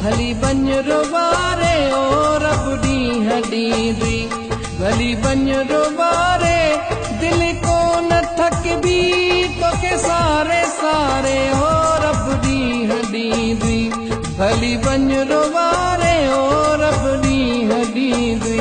भली बन रोबारे ओ रब ॾींहं ॾींदी भली बन रोबारे दिल को न थकबी तोखे सारे सारे ओ रब ॾींहं ॾींदी भली बन रोबारे ओ रब ॾींहं ॾींदी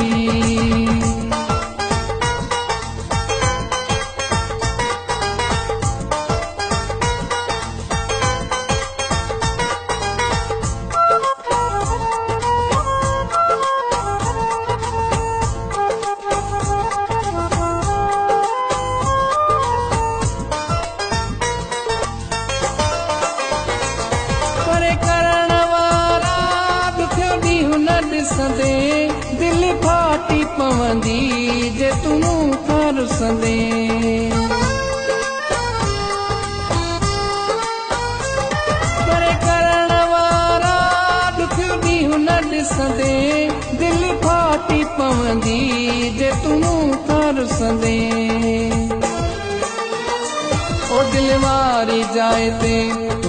दिल फाटी पवंदी जे तूं मूंखां रुसंदे परे करण वारा ॾुखियो ॾींहुं न ॾिसंदे दिल फाटी पवंदी जे तूं मूंखां रुसंदे ओ दिल वारी जाइ ते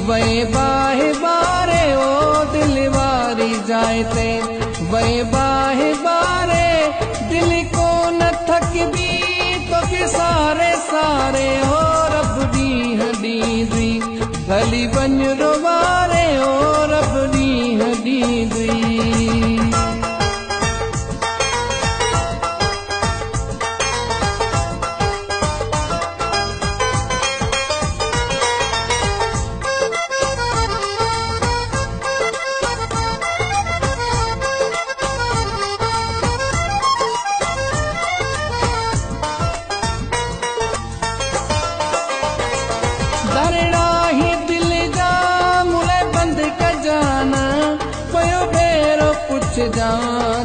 वए बाहे बारे ओ दिल वारी जाइ ते वए बाहे बारे दिल को न थकबी तोखे सारे सारे ओ रब ॾींहं ॾींदी भली बन रोबारे ओ रब ॾींहं ॾींदी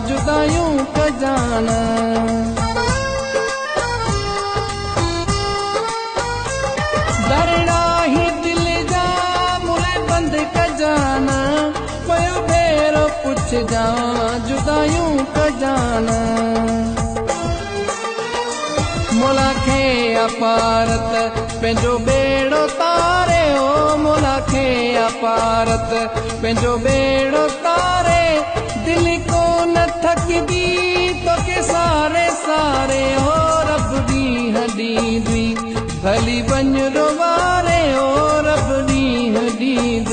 जुदायूं कजाना दरड़ा ही दिल जा मुले बंद कजाना पयो भेरो पुछ जा जुदायूं कजाना मोला खे अपारत पंहिंजो बेड़ो तारे ओ मोला खे अपारत पंहिंजो बेड़ो तारे दिल को न थकबी तोखे सारे सारे ओ रब ॾींहं ॾींदी भली बन रोबारे ओ रब ॾींहं ॾींदी